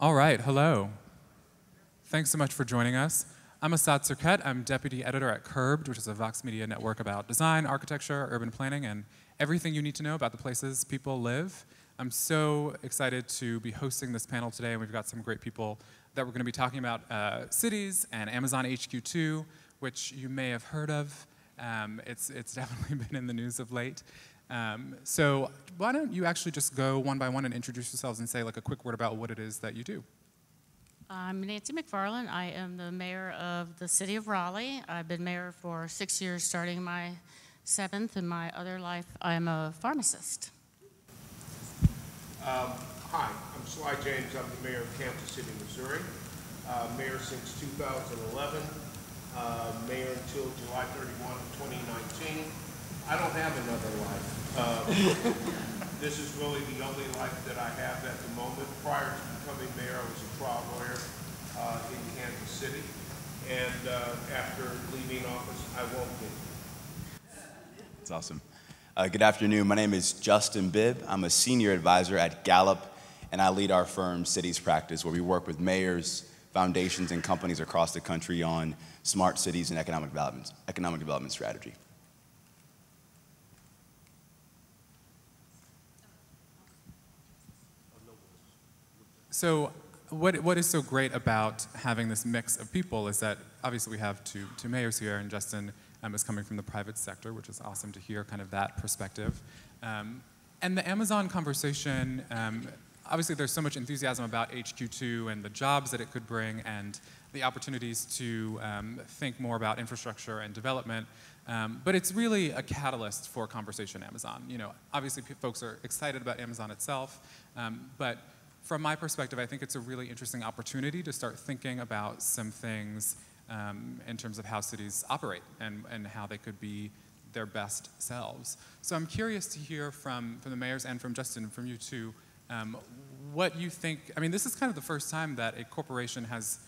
All right, hello. Thanks so much for joining us. I'm Assad Sirket. I'm deputy editor at Curbed, which is a Vox Media network about design, architecture, urban planning, and everything you need to know about the places people live. I'm so excited to be hosting this panel today, and we've got some great people that we're going to be talking about cities and Amazon HQ2, which you may have heard of. It's definitely been in the news of late. So why don't you actually just go one by one and introduce yourselves and say like a quick word about what it is that you do. I'm Nancy McFarland. I am the mayor of the city of Raleigh. I've been mayor for 6 years, starting my 7th. In my other life, I'm a pharmacist. Hi, I'm Sly James. I'm the mayor of Kansas City, Missouri. Mayor since 2011. Mayor until July 31, 2019. I don't have another life. This is really the only life that I have at the moment. Prior to becoming mayor, I was a trial lawyer in Kansas City. And after leaving office, I won't be. That's awesome. Good afternoon. My name is Justin Bibb. I'm a senior advisor at Gallup, and I lead our firm, Cities Practice, where we work with mayors, foundations, and companies across the country on smart cities and economic development strategy. So what is so great about having this mix of people is that obviously we have two mayors here, and Justin is coming from the private sector, which is awesome to hear kind of that perspective. And the Amazon conversation, obviously there's so much enthusiasm about HQ2 and the jobs that it could bring and the opportunities to think more about infrastructure and development. But it's really a catalyst for conversation Amazon. You know, obviously folks are excited about Amazon itself, but from my perspective, I think it's a really interesting opportunity to start thinking about some things in terms of how cities operate and how they could be their best selves. So I'm curious to hear from the mayors and from Justin and from you too, what you think. I mean, this is kind of the first time that a corporation has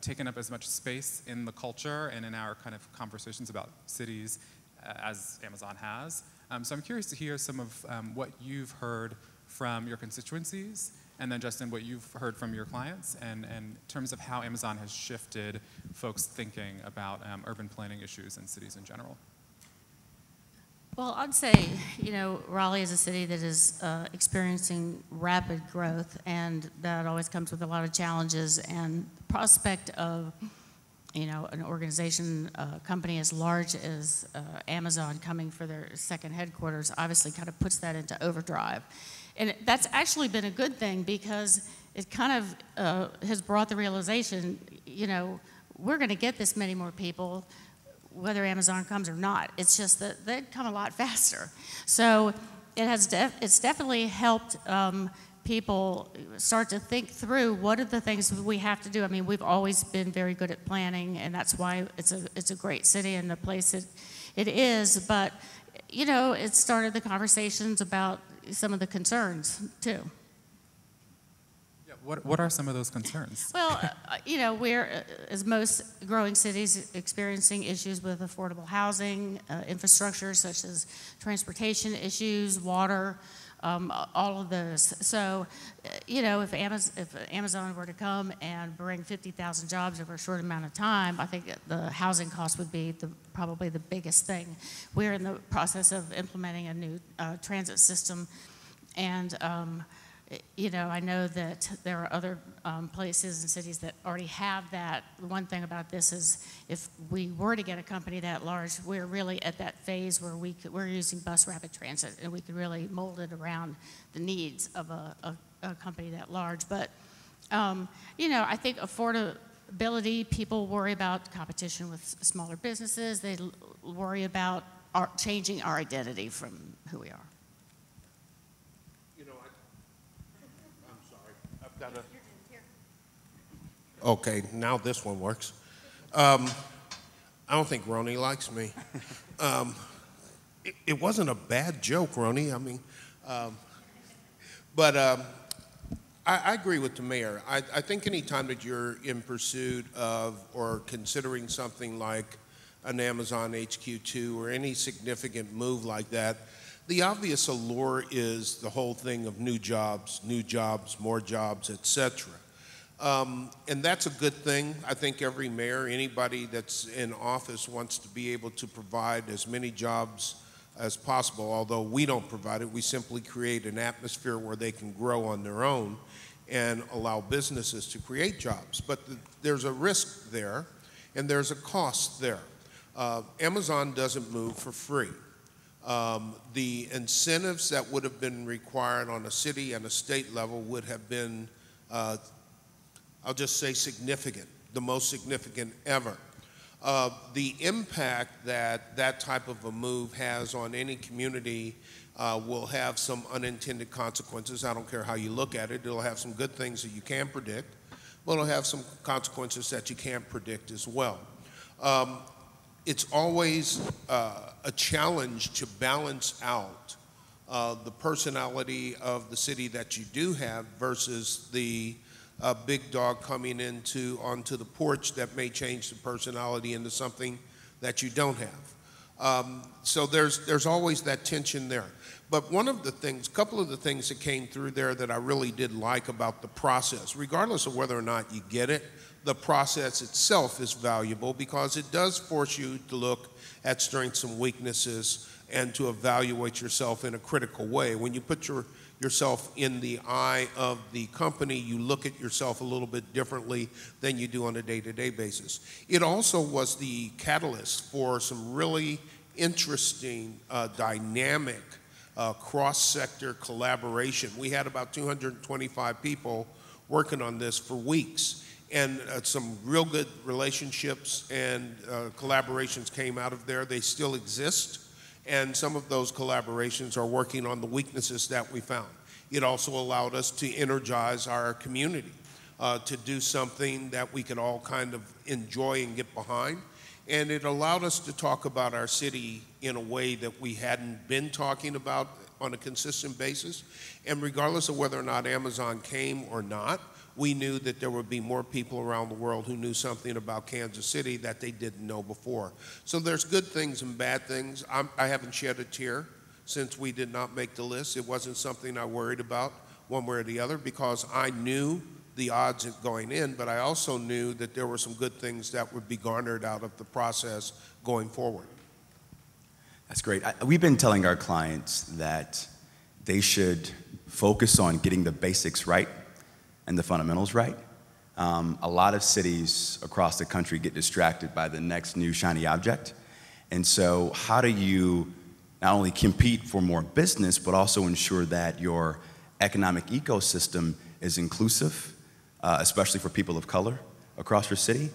taken up as much space in the culture and in our kind of conversations about cities as Amazon has. So I'm curious to hear some of what you've heard from your constituencies, and then Justin, what you've heard from your clients, and in terms of how Amazon has shifted folks' thinking about urban planning issues and cities in general. Well, I'd say, you know, Raleigh is a city that is experiencing rapid growth, and that always comes with a lot of challenges, and the prospect of, you know, an organization, a company as large as Amazon coming for their second headquarters obviously kind of puts that into overdrive. And that's actually been a good thing because it kind of has brought the realization, you know, we're going to get this many more people whether Amazon comes or not. It's just that they'd come a lot faster. So it's definitely helped people start to think through what are the things we have to do. I mean, we've always been very good at planning, and that's why it's a great city and the place it is. But, you know, it started the conversations about some of the concerns too. Yeah, what are some of those concerns? Well, you know, we're, as most growing cities, experiencing issues with affordable housing, infrastructure such as transportation issues, water, all of those. So, you know, if Amazon were to come and bring 50,000 jobs over a short amount of time, I think the housing cost would be probably the biggest thing. We're in the process of implementing a new transit system, and you know, I know that there are other places and cities that already have that. The one thing about this is if we were to get a company that large, we're really at that phase where we're using bus rapid transit, and we could really mold it around the needs of a company that large. But, you know, I think affordability, people worry about competition with smaller businesses. They worry about changing our identity from who we are. Okay, now this one works. I don't think Roni likes me. It wasn't a bad joke, Roni. I mean, but I agree with the mayor. I think any time that you're in pursuit of or considering something like an Amazon HQ2 or any significant move like that, The obvious allure is the whole thing of new jobs, more jobs, et cetera. And that's a good thing. I think every mayor, anybody that's in office wants to be able to provide as many jobs as possible. Although we don't provide it, we simply create an atmosphere where they can grow on their own and allow businesses to create jobs. But there's a risk there, and there's a cost there. Amazon doesn't move for free. The incentives that would have been required on a city and a state level would have been, I'll just say significant, the most significant ever. The impact that that type of a move has on any community will have some unintended consequences. I don't care how you look at it. It'll have some good things that you can predict, but it'll have some consequences that you can't predict as well. It's always a challenge to balance out the personality of the city that you do have versus the big dog coming onto the porch that may change the personality into something that you don't have. So there's always that tension there. But one of the things, a couple of the things that came through there that I really did like about the process, regardless of whether or not you get it, the process itself is valuable because it does force you to look at strengths and weaknesses and to evaluate yourself in a critical way. When you put yourself in the eye of the company, you look at yourself a little bit differently than you do on a day-to-day basis. It also was the catalyst for some really interesting, dynamic, cross-sector collaboration. We had about 225 people working on this for weeks, and some real good relationships and collaborations came out of there. They still exist, and some of those collaborations are working on the weaknesses that we found. It also allowed us to energize our community to do something that we could all kind of enjoy and get behind. And it allowed us to talk about our city in a way that we hadn't been talking about on a consistent basis. And regardless of whether or not Amazon came or not, we knew that there would be more people around the world who knew something about Kansas City that they didn't know before. So there's good things and bad things. I haven't shed a tear since we did not make the list. It wasn't something I worried about one way or the other because I knew the odds of going in, but I also knew that there were some good things that would be garnered out of the process going forward. That's great. We've been telling our clients that they should focus on getting the basics right and the fundamentals right. A lot of cities across the country get distracted by the next new shiny object. And so how do you not only compete for more business, but also ensure that your economic ecosystem is inclusive, especially for people of color across your city,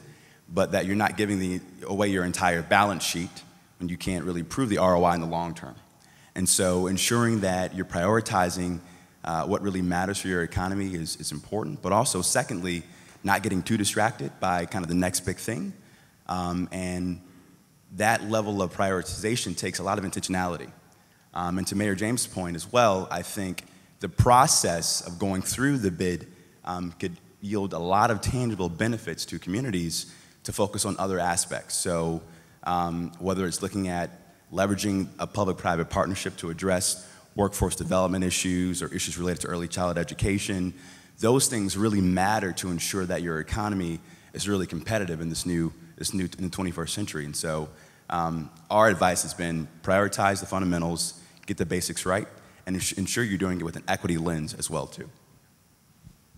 but that you're not giving away your entire balance sheet when you can't really prove the ROI in the long term. And so ensuring that you're prioritizing what really matters for your economy is important, but also secondly, not getting too distracted by kind of the next big thing. And that level of prioritization takes a lot of intentionality. And to Mayor James' point as well, I think the process of going through the bid could yield a lot of tangible benefits to communities to focus on other aspects. So whether it's looking at leveraging a public-private partnership to address workforce development issues or issues related to early childhood education, those things really matter to ensure that your economy is really competitive in in the 21st century. And so our advice has been prioritize the fundamentals, get the basics right, and ensure you're doing it with an equity lens as well too.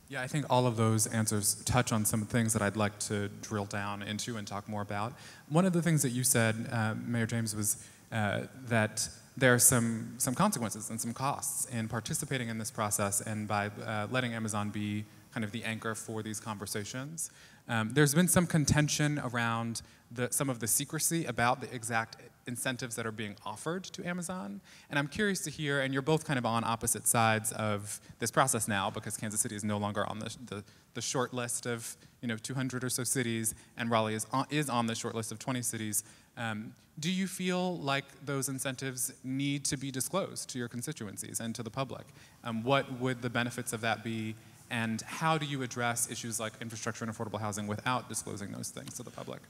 Yeah, I think all of those answers touch on some things that I'd like to drill down into and talk more about. One of the things that you said, Mayor James, was that there are some consequences and some costs in participating in this process and by letting Amazon be kind of the anchor for these conversations. There's been some contention around some of the secrecy about the exact incentives that are being offered to Amazon. And I'm curious to hear, and you're both kind of on opposite sides of this process now because Kansas City is no longer on the short list of 200 or so cities, and Raleigh is on the short list of 20 cities. Do you feel like those incentives need to be disclosed to your constituencies and to the public? What would the benefits of that be? And how do you address issues like infrastructure and affordable housing without disclosing those things to the public?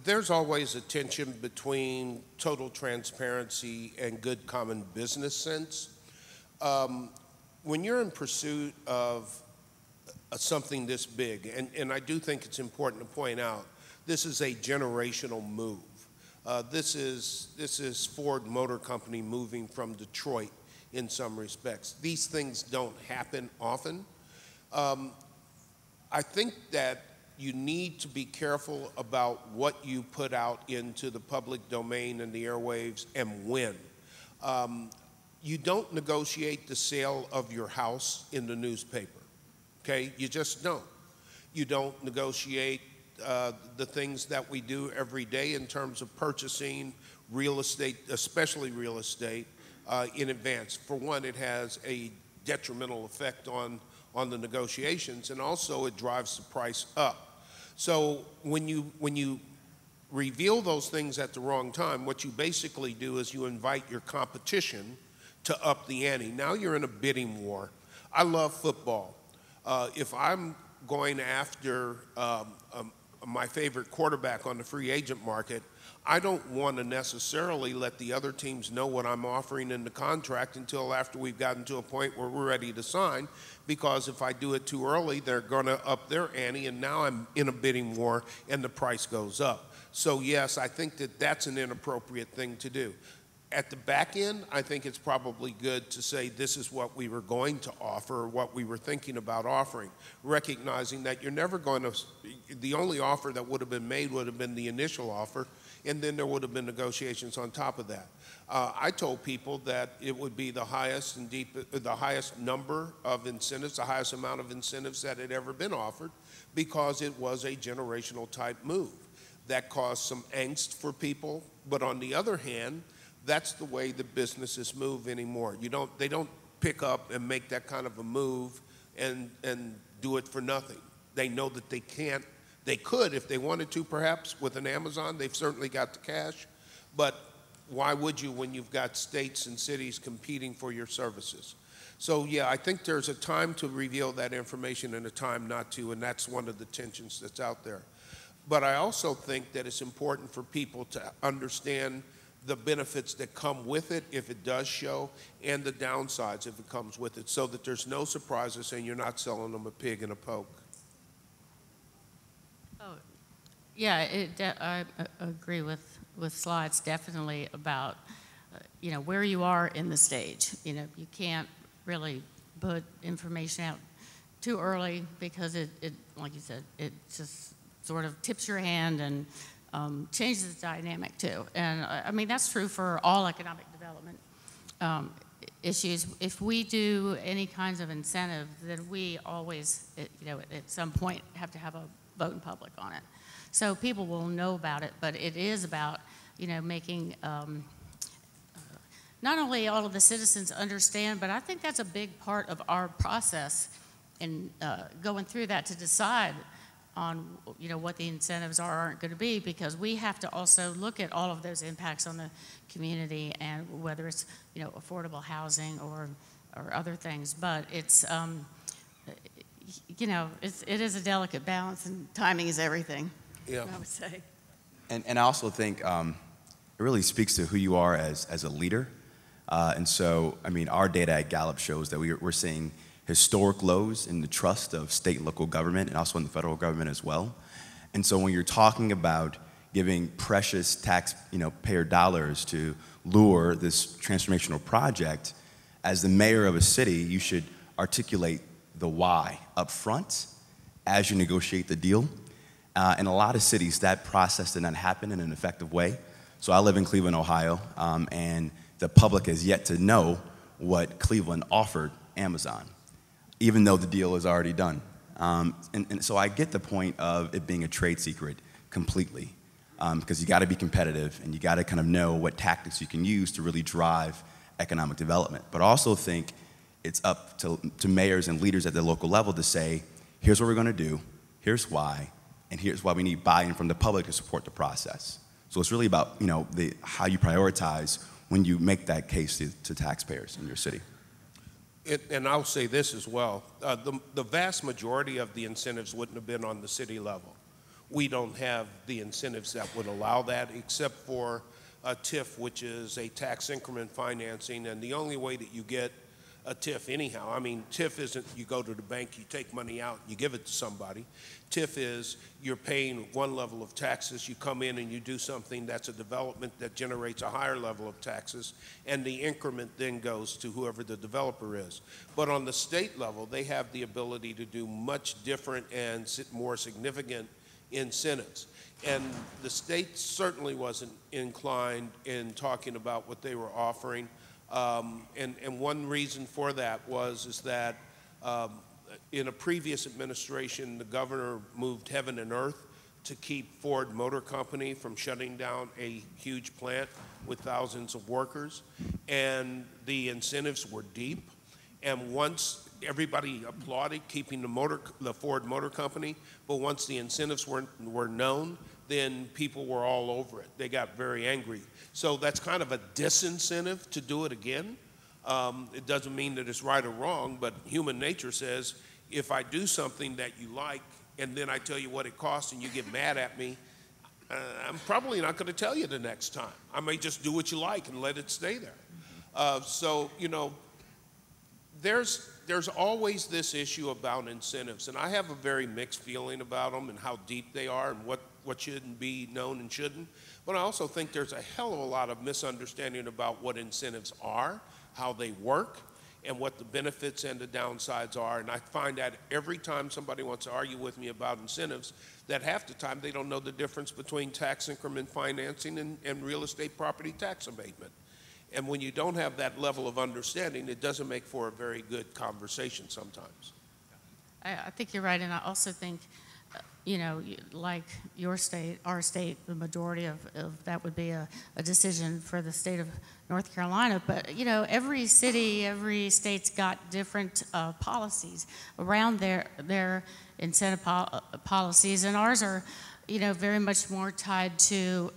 There's always a tension between total transparency and good common business sense. When you're in pursuit of something this big, and I do think it's important to point out, this is a generational move. This is Ford Motor Company moving from Detroit in some respects. These things don't happen often. I think that you need to be careful about what you put out into the public domain and the airwaves and when. You don't negotiate the sale of your house in the newspaper, okay? You just don't. You don't negotiate the things that we do every day in terms of purchasing real estate, especially real estate, in advance. For one, it has a detrimental effect on the negotiations, and also it drives the price up. So when you reveal those things at the wrong time, what you basically do is you invite your competition to up the ante. Now you're in a bidding war. I love football. If I'm going after my favorite quarterback on the free agent market, I don't want to necessarily let the other teams know what I'm offering in the contract until after we've gotten to a point where we're ready to sign, because if I do it too early, they're going to up their ante, and now I'm in a bidding war and the price goes up. So yes, I think that that's an inappropriate thing to do. At the back end, I think it's probably good to say this is what we were going to offer, or what we were thinking about offering, recognizing that you're never going to, the only offer that would have been made would have been the initial offer, and then there would have been negotiations on top of that. I told people that it would be the highest the highest number of incentives, the highest amount of incentives that had ever been offered, because it was a generational type move. That caused some angst for people, but on the other hand, that's the way the businesses move anymore. They don't pick up and make that kind of a move and do it for nothing. They know that they can't. They could if they wanted to, perhaps, with an Amazon. They've certainly got the cash. But why would you when you've got states and cities competing for your services? So, yeah, I think there's a time to reveal that information and a time not to, and that's one of the tensions that's out there. But I also think that it's important for people to understand the benefits that come with it if it does show, and the downsides if it comes with it, so that there's no surprises and you're not selling them a pig in a poke. Oh, yeah, I agree with Slides, definitely about, where you are in the stage. You can't really put information out too early, because it like you said, it just sort of tips your hand and changes the dynamic too. And I mean, that's true for all economic development issues. If we do any kinds of incentive, then we always, at some point have to have a vote in public on it. So people will know about it, but it is about, making not only all of the citizens understand, but I think that's a big part of our process in going through that, to decide on what the incentives are or aren't going to be, because we have to also look at all of those impacts on the community, and whether it's affordable housing or other things. But it's it is a delicate balance, and timing is everything. Yeah, I would say. And I also think it really speaks to who you are as a leader. And so, I mean, our data at Gallup shows that we're seeing historic lows in the trust of state and local government, and also in the federal government as well. And so when you're talking about giving precious taxpayer dollars to lure this transformational project, as the mayor of a city, you should articulate the why up front as you negotiate the deal. In a lot of cities, that process did not happen in an effective way. So I live in Cleveland, Ohio, and the public has yet to know what Cleveland offered Amazon, even though the deal is already done. And so I get the point of it being a trade secret completely, because you got to be competitive, and you got to kind of know what tactics you can use to really drive economic development. But I also think it's up to mayors and leaders at the local level to say, here's what we're going to do, here's why, and here's why we need buy-in from the public to support the process. So it's really about how you prioritize when you make that case to taxpayers in your city. And I'll say this as well. The vast majority of the incentives wouldn't have been on the city level. we don't have the incentives that would allow that, except for a TIF, which is a tax increment financing, and the only way that you get a TIF anyhow, I mean, TIF isn't you go to the bank, you take money out, you give it to somebody. TIF is you're paying one level of taxes, you come in and you do something that's a development that generates a higher level of taxes, and the increment then goes to whoever the developer is. But on the state level, they have the ability to do much different and more significant incentives. And the state certainly wasn't inclined in talking about what they were offering. And one reason for that is that in a previous administration, the governor moved heaven and earth to keep Ford Motor Company from shutting down a huge plant with thousands of workers. And the incentives were deep. And once everybody applauded keeping the Ford Motor Company, but once the incentives were known, then people were all over it. They got very angry. So that's kind of a disincentive to do it again. It doesn't mean that it's right or wrong, but human nature says, if I do something that you like, and then I tell you what it costs and you get mad at me, I'm probably not going to tell you the next time. I may just do what you like and let it stay there. So, you know, there's always this issue about incentives, and I have a very mixed feeling about them and how deep they are and what shouldn't be known and shouldn't. But I also think there's a hell of a lot of misunderstanding about what incentives are, how they work, and what the benefits and the downsides are. And I find that every time somebody wants to argue with me about incentives, that half the time they don't know the difference between tax increment financing and real estate property tax abatement. And when you don't have that level of understanding, it doesn't make for a very good conversation sometimes. I think you're right, and I also think, you know, like your state, our state, the majority of that would be a decision for the state of North Carolina. But, you know, every city, every state's got different policies around their incentive policies, and ours are, you know, very much more tied to,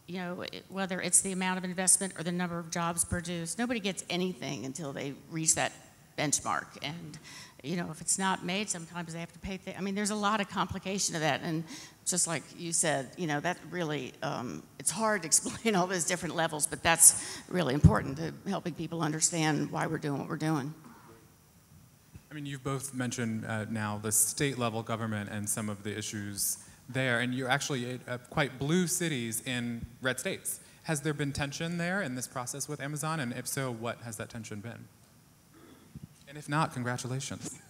you know, whether it's the amount of investment or the number of jobs produced. Nobody gets anything until they reach that benchmark. And, you know, if it's not made, sometimes they have to pay. I mean, there's a lot of complication to that. And just like you said, you know, that really, it's hard to explain all those different levels, but that's really important to helping people understand why we're doing what we're doing. I mean, you've both mentioned now the state level government and some of the issues there, and you're actually quite blue cities in red states. Has there been tension there in this process with Amazon? And if so, what has that tension been? And if not, congratulations.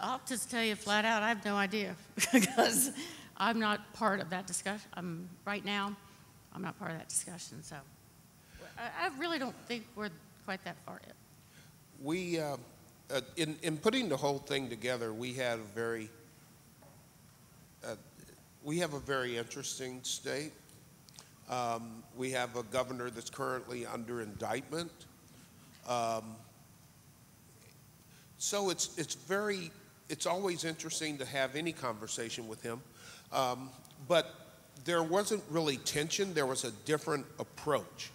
I'll just tell you flat out, I have no idea because I'm not part of that discussion. Right now, I'm not part of that discussion. So I really don't think we're quite that far yet. We, in putting the whole thing together, we have a very interesting state. We have a governor that's currently under indictment. So it's always interesting to have any conversation with him. But there wasn't really tension, there was a different approach.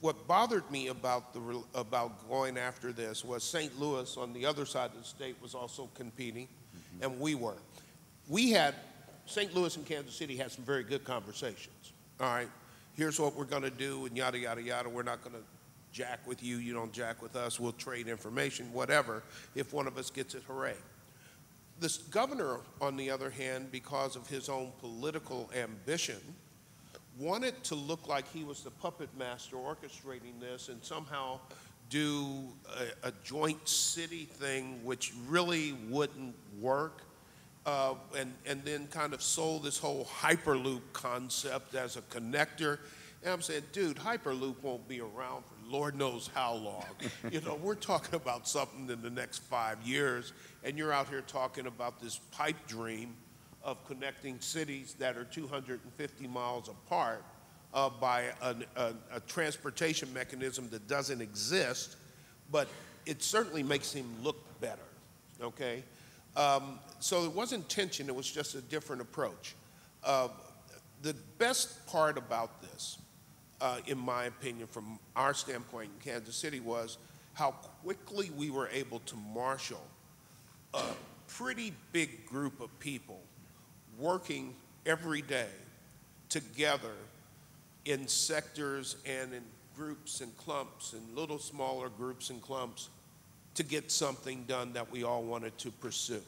What bothered me about going after this was St. Louis on the other side of the state was also competing, and we were. St. Louis and Kansas City had some very good conversations. All right, here's what we're gonna do and yada, yada, yada. We're not gonna jack with you, you don't jack with us, we'll trade information, whatever. If one of us gets it, hooray. This governor, on the other hand, because of his own political ambition, wanted to look like he was the puppet master orchestrating this and somehow do a joint city thing which really wouldn't work, and then kind of sold this whole Hyperloop concept as a connector. And I'm saying, dude, Hyperloop won't be around for Lord knows how long. You know, we're talking about something in the next 5 years, and you're out here talking about this pipe dream of connecting cities that are 250 miles apart by a transportation mechanism that doesn't exist, but it certainly makes him look better, okay? So it wasn't tension, it was just a different approach. The best part about this, in my opinion, from our standpoint in Kansas City was, how quickly we were able to marshal a pretty big group of people working every day together in sectors and in groups and clumps and little smaller groups and clumps to get something done that we all wanted to pursue.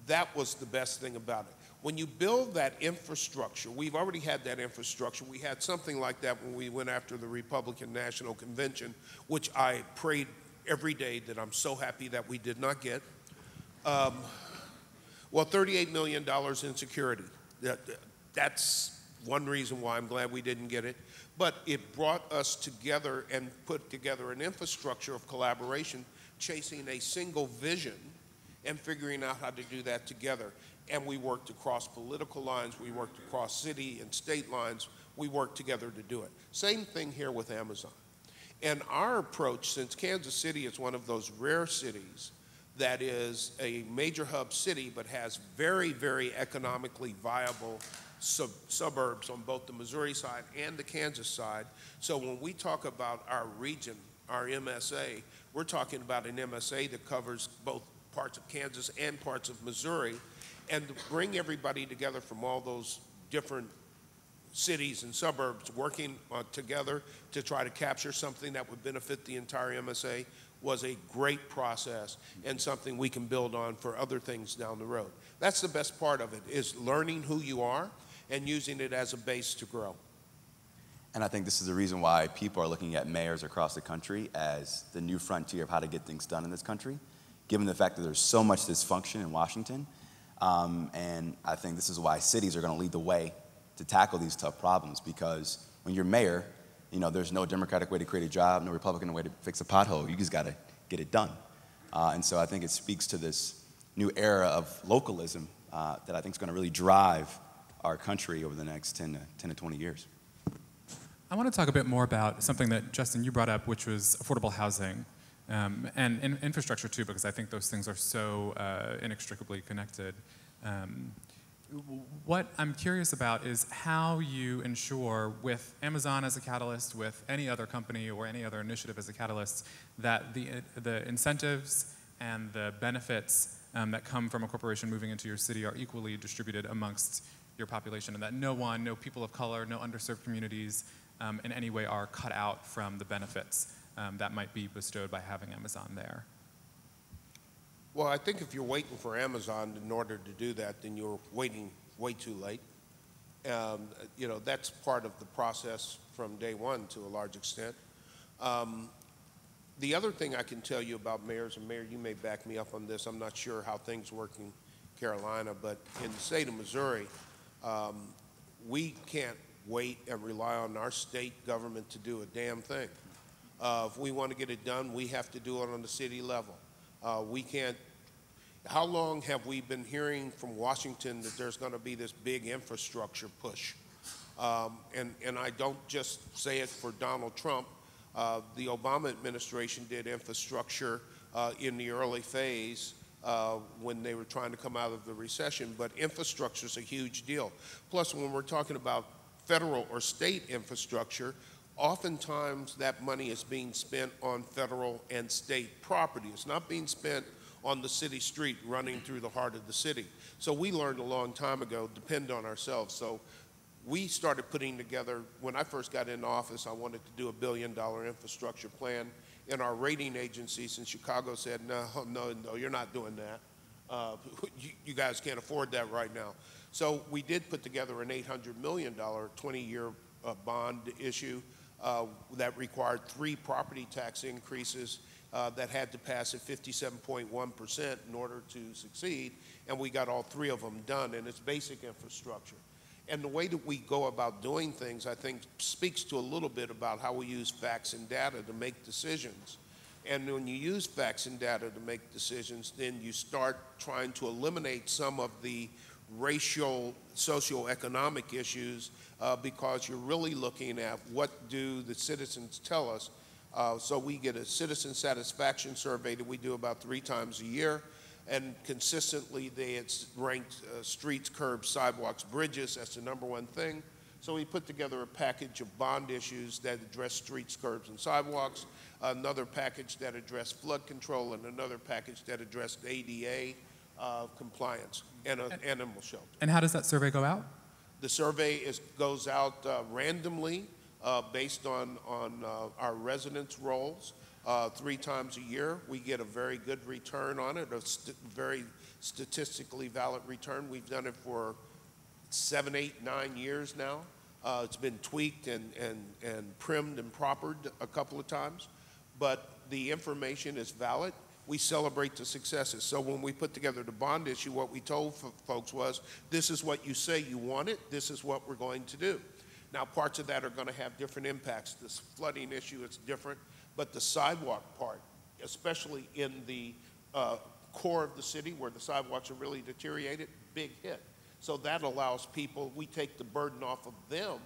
That was the best thing about it. When you build that infrastructure, we've already had that infrastructure. We had something like that when we went after the Republican National Convention, which I prayed every day that I'm so happy that we did not get. Well, $38 million in security. That's one reason why I'm glad we didn't get it. But it brought us together and put together an infrastructure of collaboration, chasing a single vision and figuring out how to do that together. And we worked across political lines, we worked across city and state lines, we worked together to do it. Same thing here with Amazon. And our approach, since Kansas City is one of those rare cities that is a major hub city but has very, very economically viable suburbs on both the Missouri side and the Kansas side. So when we talk about our region, our MSA, we're talking about an MSA that covers both parts of Kansas and parts of Missouri, and to bring everybody together from all those different cities and suburbs working together to try to capture something that would benefit the entire MSA was a great process and something we can build on for other things down the road. That's the best part of it, is learning who you are and using it as a base to grow. And I think this is the reason why people are looking at mayors across the country as the new frontier of how to get things done in this country, given the fact that there's so much dysfunction in Washington. And I think this is why cities are going to lead the way to tackle these tough problems, because when you're mayor, you know, there's no Democratic way to create a job, no Republican way to fix a pothole. You just got to get it done. And so I think it speaks to this new era of localism that I think is going to really drive our country over the next 10 to 20 years. I want to talk a bit more about something that, Justin, you brought up, which was affordable housing and infrastructure too, because I think those things are so inextricably connected. What I'm curious about is how you ensure, with Amazon as a catalyst, with any other company or any other initiative as a catalyst, that the incentives and the benefits that come from a corporation moving into your city are equally distributed amongst your population, and that no people of color, no underserved communities in any way are cut out from the benefits that might be bestowed by having Amazon there. Well, I think if you're waiting for Amazon in order to do that, then you're waiting way too late. You know, that's part of the process from day one to a large extent. The other thing I can tell you about mayors, and Mayor, you may back me up on this, I'm not sure how things work in Carolina, but in the state of Missouri, we can't wait and rely on our state government to do a damn thing. If we want to get it done, we have to do it on the city level. We can't. How long have we been hearing from Washington that there's going to be this big infrastructure push? And I don't just say it for Donald Trump. The Obama administration did infrastructure in the early phase when they were trying to come out of the recession, but infrastructure is a huge deal. Plus, when we're talking about federal or state infrastructure, oftentimes that money is being spent on federal and state property. It's not being spent on the city street running through the heart of the city. So we learned a long time ago, depend on ourselves. So we started putting together, when I first got into office, I wanted to do $1 billion infrastructure plan. And our rating agencies in Chicago said, no, you're not doing that. You guys can't afford that right now. So we did put together an $800 million 20-year bond issue that required 3 property tax increases that had to pass at 57.1% in order to succeed, and we got all 3 of them done, and it's basic infrastructure. And the way that we go about doing things, I think, speaks to a little bit about how we use facts and data to make decisions. And when you use facts and data to make decisions, then you start trying to eliminate some of the racial, socioeconomic issues because you're really looking at what do the citizens tell us. So we get a citizen satisfaction survey that we do about 3 times a year, and consistently it's ranked streets, curbs, sidewalks, bridges. That's the #1 thing. So we put together a package of bond issues that address streets, curbs, and sidewalks, another package that addressed flood control, and another package that addressed ADA compliance and animal shelter. And how does that survey go out? The survey goes out randomly based on our residents' roles 3 times a year. We get a very good return on it, very statistically valid return. We've done it for 7, 8, 9 years now. It's been tweaked and primmed and propered a couple of times, but the information is valid. We celebrate the successes. So when we put together the bond issue, what we told folks was, this is what you say you want it, this is what we're going to do. Now, parts of that are going to have different impacts. This flooding issue is different, but the sidewalk part, especially in the core of the city where the sidewalks are really deteriorated, big hit. So that allows people, we take the burden off of them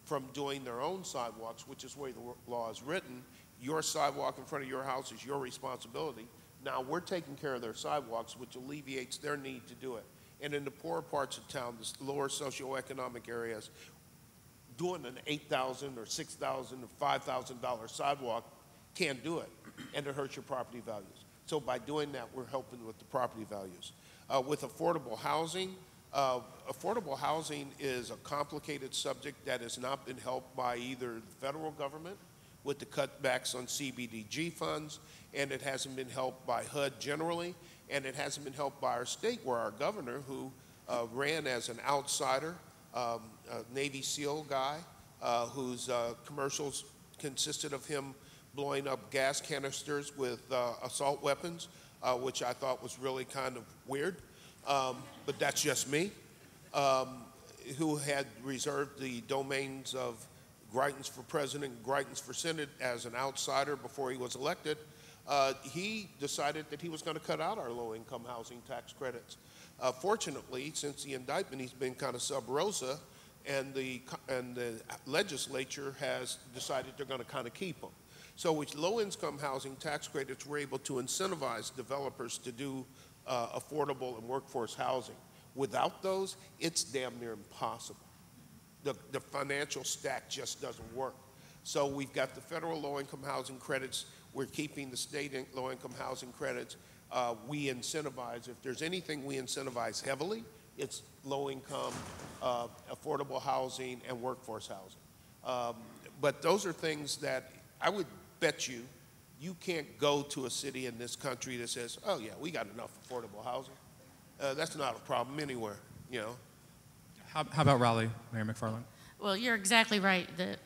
from doing their own sidewalks, which is the way the law is written. Your sidewalk in front of your house is your responsibility. Now we're taking care of their sidewalks, which alleviates their need to do it. And in the poorer parts of town, the lower socioeconomic areas, doing an $8,000 or $6,000 or $5,000 sidewalk can't do it, and it hurts your property values. So by doing that, we're helping with the property values. With affordable housing is a complicated subject that has not been helped by either the federal government with the cutbacks on CBDG funds, and it hasn't been helped by HUD generally, and it hasn't been helped by our state, where our governor, who ran as an outsider, a Navy SEAL guy, whose commercials consisted of him blowing up gas canisters with assault weapons, which I thought was really kind of weird, but that's just me, who had reserved the domains of Greitens for president, Greitens for Senate as an outsider before he was elected. He decided that he was going to cut out our low-income housing tax credits. Fortunately, since the indictment, he's been kind of sub rosa, and the legislature has decided they're going to kind of keep them. So with low-income housing tax credits, we're able to incentivize developers to do affordable and workforce housing. Without those, it's damn near impossible. The financial stack just doesn't work. So we've got the federal low-income housing credits. We're keeping the state low-income housing credits. We incentivize, if there's anything we incentivize heavily, it's low-income, affordable housing, and workforce housing. But those are things that I would bet you can't go to a city in this country that says, oh yeah, we got enough affordable housing. That's not a problem anywhere, you know. How about Raleigh, Mayor McFarland? Well, you're exactly right that,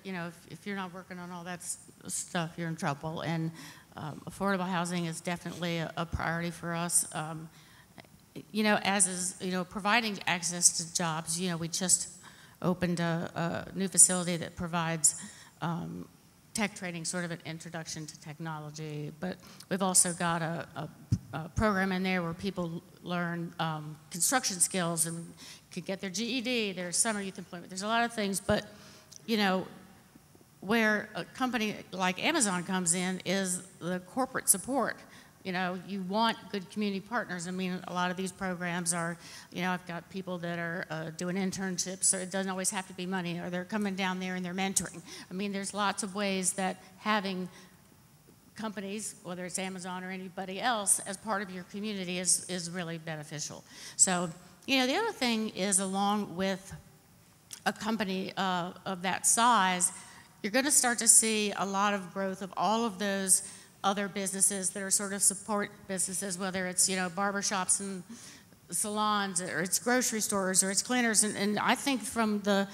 if you're not working on all that stuff, you're in trouble. And affordable housing is definitely a priority for us. As is, providing access to jobs. We just opened a new facility that provides tech training, sort of an introduction to technology. But we've also got a program in there where people learn construction skills and could get their GED, there's summer youth employment, there's a lot of things, but where a company like Amazon comes in is the corporate support. You want good community partners. I mean, a lot of these programs are, I've got people that are doing internships, so it doesn't always have to be money, or they're coming down there and they're mentoring. I mean, there's lots of ways that having companies, whether it's Amazon or anybody else, as part of your community is really beneficial. So, the other thing is, along with a company of that size, you're going to start to see a lot of growth of all of those other businesses that are sort of support businesses, whether it's, barbershops and salons, or it's grocery stores, or it's cleaners. And I think from the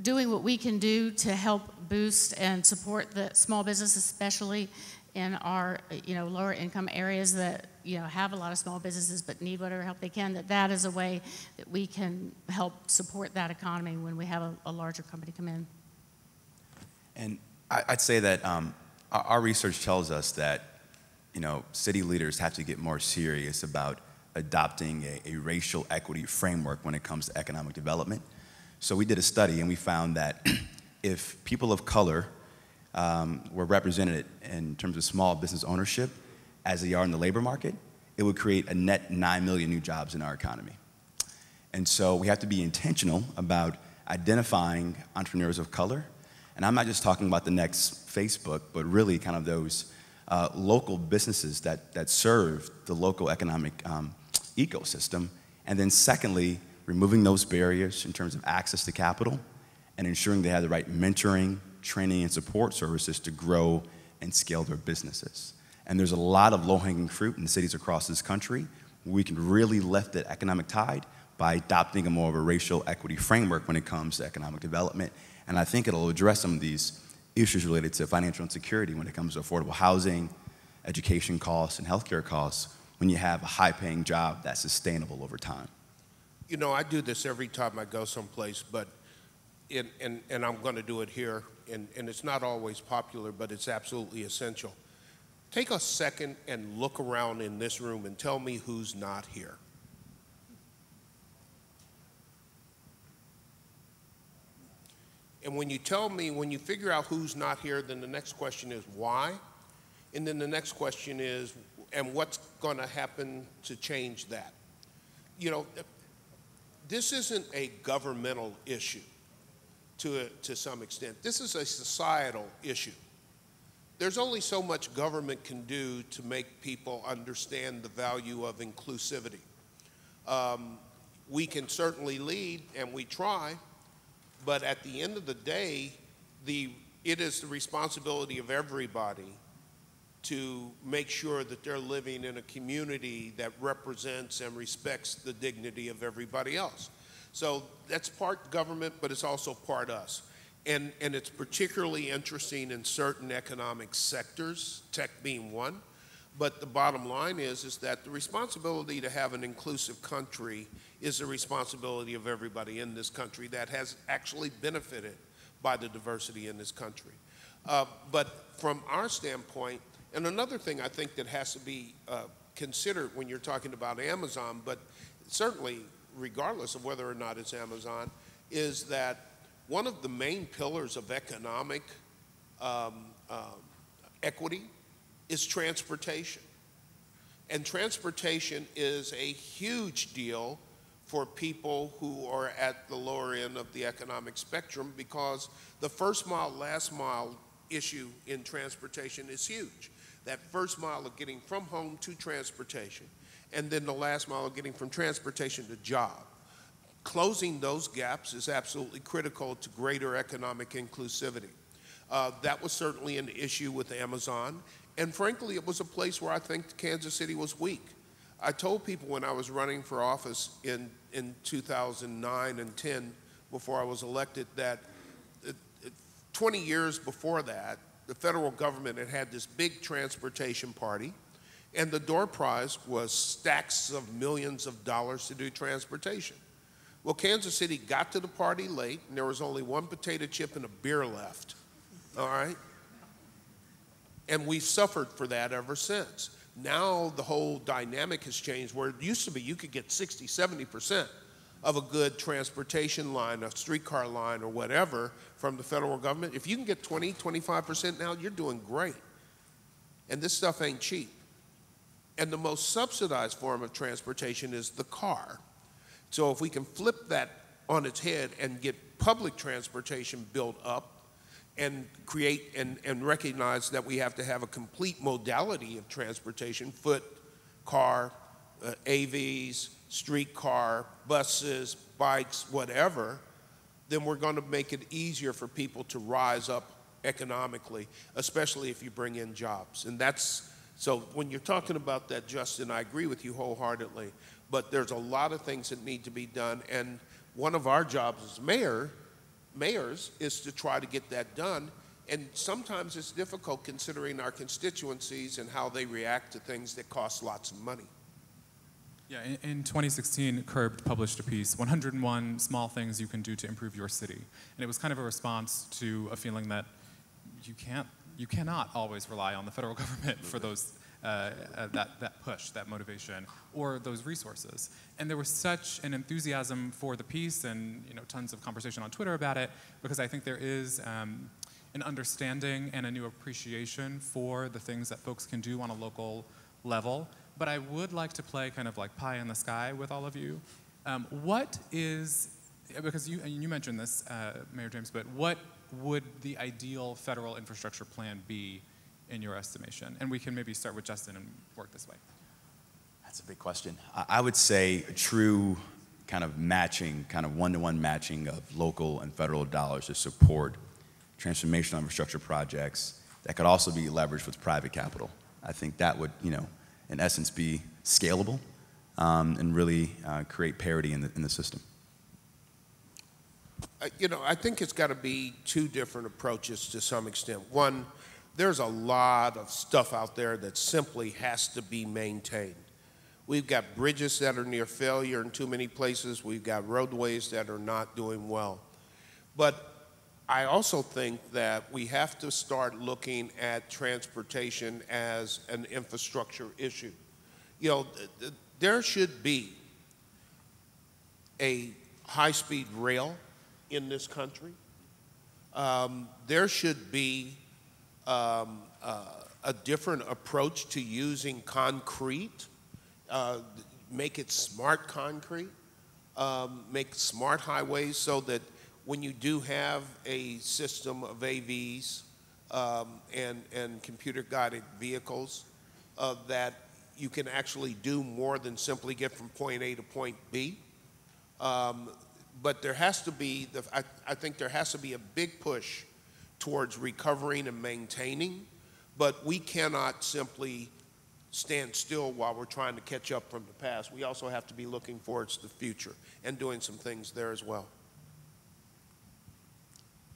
doing what we can do to help boost and support the small business, especially in our, lower income areas that, have a lot of small businesses but need whatever help they can, that is a way that we can help support that economy when we have a larger company come in. And I'd say that our research tells us that, city leaders have to get more serious about adopting a racial equity framework when it comes to economic development. So we did a study and we found that if people of color were represented in terms of small business ownership as they are in the labor market, it would create a net 9 million new jobs in our economy. And so we have to be intentional about identifying entrepreneurs of color. And I'm not just talking about the next Facebook, but really kind of those local businesses that serve the local economic ecosystem. And then secondly, removing those barriers in terms of access to capital and ensuring they have the right mentoring, training, and support services to grow and scale their businesses. And there's a lot of low-hanging fruit in cities across this country. We can really lift the economic tide by adopting a more of a racial equity framework when it comes to economic development. And I think it'll address some of these issues related to financial insecurity when it comes to affordable housing, education costs, and healthcare costs when you have a high-paying job that's sustainable over time. You know, I do this every time I go someplace, but and I'm going to do it here, and it's not always popular, but it's absolutely essential. Take a second and look around in this room and tell me who's not here. And when you tell me, when you figure out who's not here, then the next question is why? And then the next question is, and what's going to happen to change that? You know, this isn't a governmental issue to some extent. This is a societal issue. There's only so much government can do to make people understand the value of inclusivity. We can certainly lead, and we try, but at the end of the day, it is the responsibility of everybody to make sure that they're living in a community that represents and respects the dignity of everybody else. So that's part government, but it's also part us. And it's particularly interesting in certain economic sectors, tech being one. But the bottom line is that the responsibility to have an inclusive country is the responsibility of everybody in this country that has actually benefited by the diversity in this country. But from our standpoint, and another thing I think that has to be considered when you're talking about Amazon, but certainly regardless of whether or not it's Amazon, is that one of the main pillars of economic equity is transportation. And transportation is a huge deal for people who are at the lower end of the economic spectrum, because the first mile, last mile issue in transportation is huge. That first mile of getting from home to transportation, and then the last mile of getting from transportation to job. Closing those gaps is absolutely critical to greater economic inclusivity. That was certainly an issue with Amazon, and frankly, it was a place where I think Kansas City was weak. I told people when I was running for office in 2009 and 10, before I was elected, that 20 years before that, the federal government had this big transportation party, and the door prize was stacks of millions of dollars to do transportation. Well, Kansas City got to the party late, and there was only one potato chip and a beer left, all right? And we've suffered for that ever since. Now the whole dynamic has changed, where it used to be you could get 60, 70% of a good transportation line, a streetcar line or whatever from the federal government. If you can get 20, 25% now, you're doing great. And this stuff ain't cheap. And the most subsidized form of transportation is the car. So if we can flip that on its head and get public transportation built up and create and recognize that we have to have a complete modality of transportation, foot, car, AVs, streetcar, buses, bikes, whatever, then we're going to make it easier for people to rise up economically, especially if you bring in jobs. And that's, so when you're talking about that, Justin, I agree with you wholeheartedly, but there's a lot of things that need to be done, and one of our jobs as mayors is to try to get that done, and sometimes it's difficult considering our constituencies and how they react to things that cost lots of money. Yeah, in 2016, Curbed published a piece, 101 Small Things You Can Do to Improve Your City. And it was kind of a response to a feeling that you cannot always rely on the federal government for those, that push, that motivation, or those resources. And there was such an enthusiasm for the piece, and tons of conversation on Twitter about it, because I think there is an understanding and a new appreciation for the things that folks can do on a local level. But I would like to play kind of like pie in the sky with all of you. What is because you mentioned this, Mayor James, but what would the ideal federal infrastructure plan be in your estimation? And we can maybe start with Justin and work this way. That's a big question. I would say a true kind of matching, kind of one-to-one matching of local and federal dollars to support transformational infrastructure projects that could also be leveraged with private capital. I think that would, in essence, be scalable and really create parity in the system. I think it's got to be two different approaches to some extent. One, there's a lot of stuff out there that simply has to be maintained. We've got bridges that are near failure in too many places. We've got roadways that are not doing well. But I also think that we have to start looking at transportation as an infrastructure issue. There should be a high-speed rail in this country. There should be a different approach to using concrete. Make it smart concrete, make smart highways so that when you do have a system of AVs and computer-guided vehicles, that you can actually do more than simply get from point A to point B. But there has to be, I think there has to be a big push towards recovering and maintaining, but we cannot simply stand still while we're trying to catch up from the past. We also have to be looking towards the future and doing some things there as well.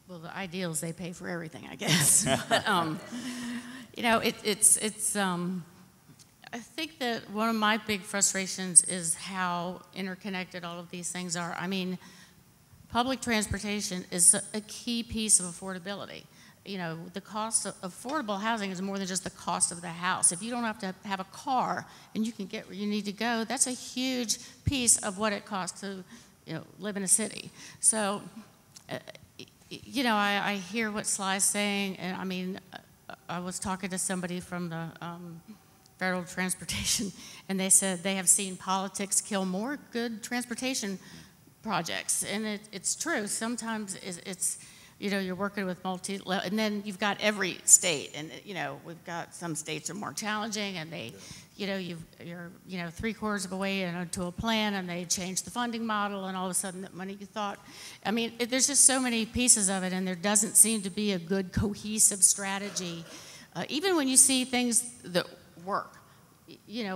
Well, the ideal is they pay for everything, I guess. I think that one of my big frustrations is how interconnected all of these things are. I mean, public transportation is a key piece of affordability. The cost of affordable housing is more than just the cost of the house. If you don't have to have a car and you can get where you need to go, that's a huge piece of what it costs to, live in a city. So, I hear what Sly's saying, and I mean, I was talking to somebody from the federal transportation, and they said they have seen politics kill more good transportation projects, and it's true. Sometimes it's you're working with and then you've got every state, and we've got some states are more challenging, and they, you're 3/4 of a way into a plan, and they change the funding model, and all of a sudden that money you thought, I mean, there's just so many pieces of it, and there doesn't seem to be a good cohesive strategy, even when you see things that work.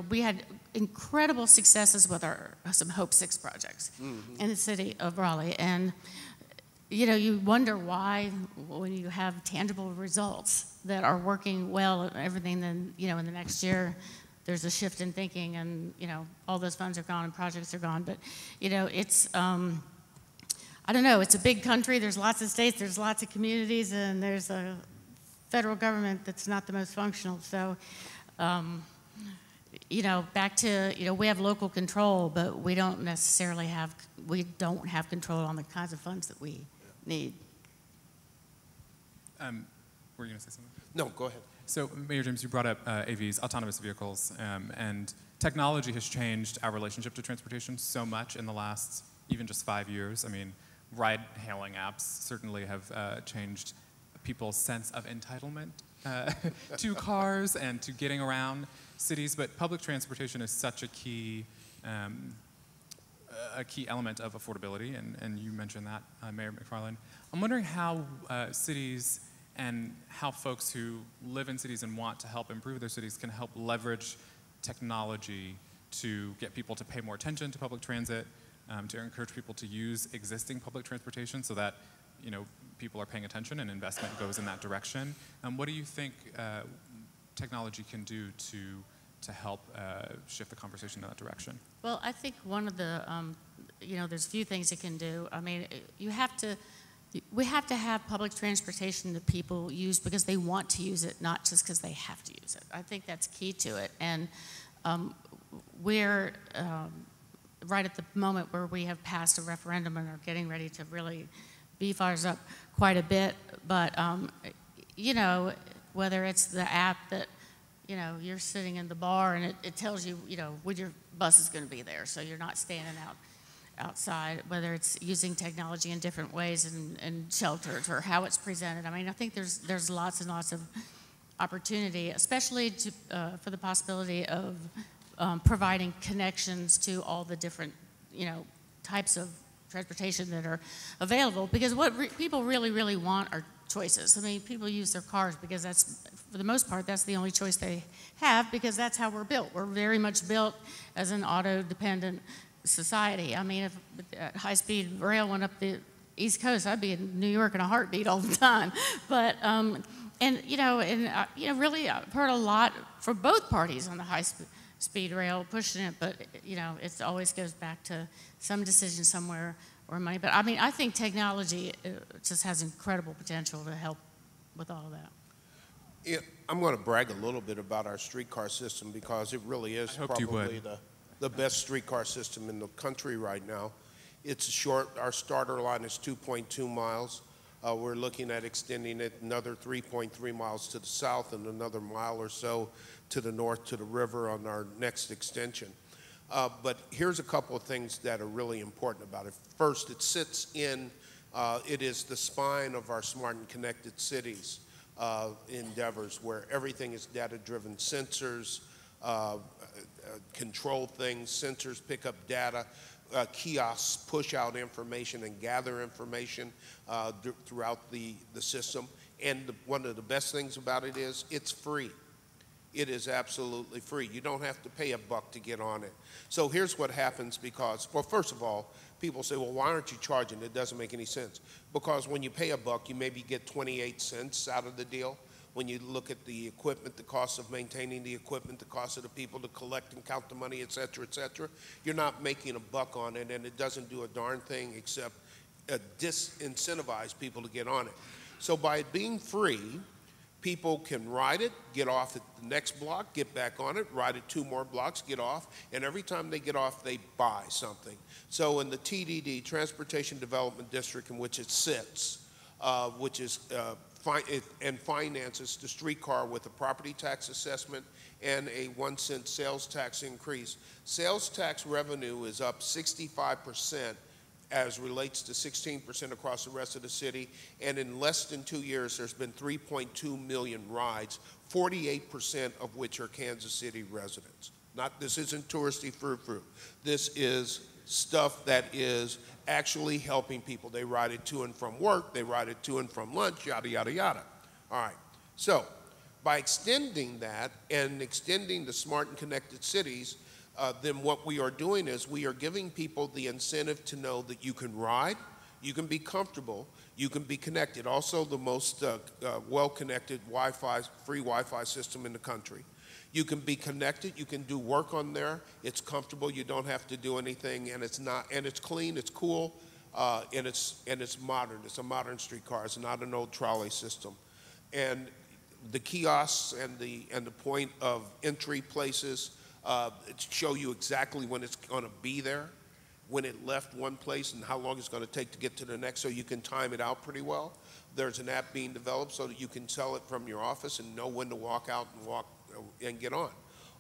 We had incredible successes with some Hope 6 projects in the city of Raleigh, and you wonder why, when you have tangible results that are working well and everything, then, in the next year, there's a shift in thinking, and, all those funds are gone and projects are gone. But, it's, I don't know, it's a big country. There's lots of states, there's lots of communities, and there's a federal government that's not the most functional. So, back to, we have local control, but we don't necessarily have control on the kinds of funds that we need. Were you going to say something? No, go ahead. So, Mayor James, you brought up AVs, autonomous vehicles, and technology has changed our relationship to transportation so much in the last even just 5 years. I mean, ride-hailing apps certainly have changed people's sense of entitlement to cars and to getting around cities, but public transportation is such a key element of affordability, and you mentioned that, Mayor McFarland. I'm wondering how cities and how folks who live in cities and want to help improve their cities can help leverage technology to get people to pay more attention to public transit, to encourage people to use existing public transportation so that people are paying attention and investment goes in that direction. What do you think technology can do to help shift the conversation in that direction? Well, I think one of the, there's a few things it can do. I mean, we have to have public transportation that people use because they want to use it, not just because they have to use it. I think that's key to it. And we're right at the moment where we have passed a referendum and are getting ready to really beef ours up quite a bit. But, whether it's the app that, you're sitting in the bar and it tells you, when your bus is going to be there, so you're not standing out. outside, whether it's using technology in different ways in shelters or how it's presented. I mean, I think there's lots and lots of opportunity, especially for the possibility of providing connections to all the different, types of transportation that are available. Because what people really, really want are choices. I mean, people use their cars because that's, for the most part, that's the only choice they have, because that's how we're built. We're very much built as an auto-dependent society. I mean, if high-speed rail went up the East Coast, I'd be in New York in a heartbeat all the time. But really, I've heard a lot from both parties on the high-speed rail pushing it, but it always goes back to some decision somewhere or money. But I mean, I think technology just has incredible potential to help with all of that. Yeah, I'm going to brag a little bit about our streetcar system, because it really is probably the best streetcar system in the country right now. It's short. Our starter line is 2.2 miles. We're looking at extending it another 3.3 miles to the south and another mile or so to the north to the river on our next extension. But here's a couple of things that are really important about it. First, it sits in, it is the spine of our smart and connected cities endeavors, where everything is data-driven. Sensors control things, sensors pick up data, kiosks push out information and gather information throughout the system. And one of the best things about it is it's free. It is absolutely free. You don't have to pay $1 to get on it. So here's what happens because, well, first of all, people say, well, why aren't you charging? It doesn't make any sense. Because when you pay $1, you maybe get 28 cents out of the deal. When you look at the equipment, the cost of maintaining the equipment, the cost of the people to collect and count the money, et cetera, you're not making $1 on it, and it doesn't do a darn thing except disincentivize people to get on it. So by it being free, people can ride it, get off at the next block, get back on it, ride it 2 more blocks, get off, and every time they get off, they buy something. So in the TDD, Transportation Development District, in which it sits, which is and finances the streetcar with a property tax assessment and a 1-cent sales tax increase. Sales tax revenue is up 65% as relates to 16% across the rest of the city, and in less than 2 years, there's been 3.2 million rides, 48% of which are Kansas City residents. This isn't touristy frou-frou. This is stuff that is actually helping people. They ride it to and from work, they ride it to and from lunch, yada, yada, yada. All right, so by extending that and extending the smart and connected cities, then what we are doing is we are giving people the incentive to know that you can ride, you can be comfortable, you can be connected. Also the most well-connected Wi-Fi, free Wi-Fi system in the country. You can be connected, you can do work on there, it's comfortable, you don't have to do anything, and it's clean, it's cool, and it's modern. It's a modern streetcar, it's not an old trolley system. And the kiosks and the point of entry places show you exactly when it's going to be there, when it left one place and how long it's going to take to get to the next, so you can time it out pretty well. There's an app being developed so that you can tell it from your office and know when to walk out and get on.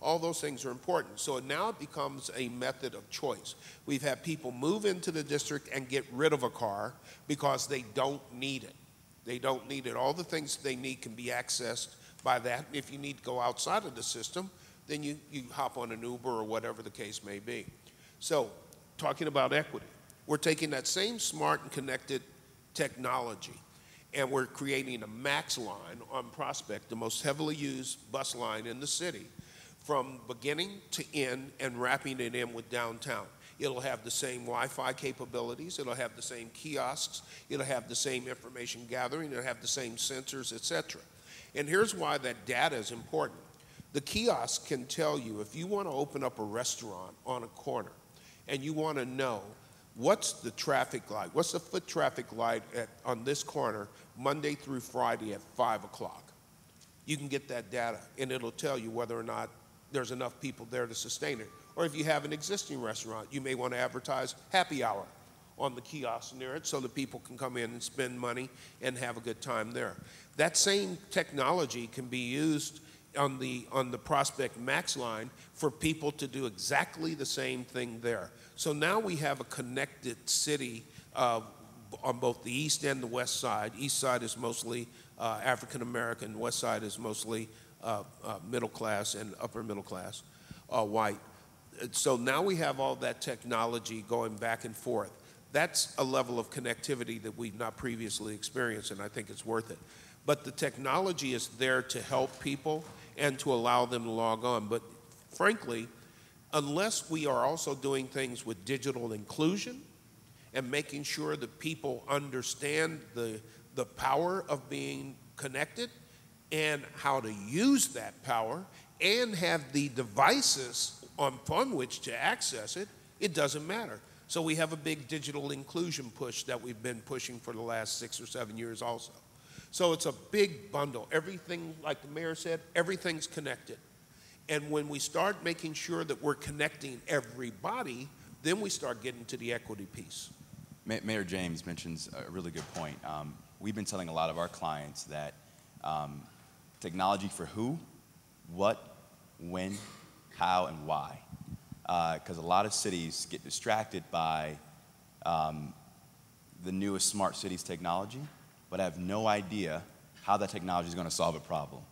All those things are important. So now it becomes a method of choice. We've had people move into the district and get rid of a car because they don't need it. They don't need it. All the things they need can be accessed by that. If you need to go outside of the system, then you hop on an Uber or whatever the case may be. So, talking about equity, we're taking that same smart and connected technology, and we're creating a MAX line on Prospect, the most heavily used bus line in the city, from beginning to end and wrapping it in with downtown. It'll have the same Wi-Fi capabilities, it'll have the same kiosks, it'll have the same information gathering, it'll have the same sensors, etc. And here's why that data is important. The kiosk can tell you if you want to open up a restaurant on a corner and you want to know what's the traffic light, what's the foot traffic light on this corner Monday through Friday at 5 o'clock. You can get that data and it'll tell you whether or not there's enough people there to sustain it. Or if you have an existing restaurant, you may want to advertise happy hour on the kiosk near it so that people can come in and spend money and have a good time there. That same technology can be used on the Prospect Max line for people to do exactly the same thing there. So now we have a connected city on both the east and the west side. East side is mostly African American, west side is mostly middle class and upper middle class, white. So now we have all that technology going back and forth. That's a level of connectivity that we've not previously experienced, and I think it's worth it. But the technology is there to help people and to allow them to log on. But frankly, unless we are also doing things with digital inclusion and making sure that people understand the power of being connected and how to use that power and have the devices upon which to access it, it doesn't matter. So we have a big digital inclusion push that we've been pushing for the last 6 or 7 years also. So it's a big bundle. Everything, like the mayor said, everything's connected. And when we start making sure that we're connecting everybody, then we start getting to the equity piece. Mayor James mentions a really good point. We've been telling a lot of our clients that technology for who, what, when, how, and why. Because a lot of cities get distracted by the newest smart cities technology, but have no idea how that technology is going to solve a problem.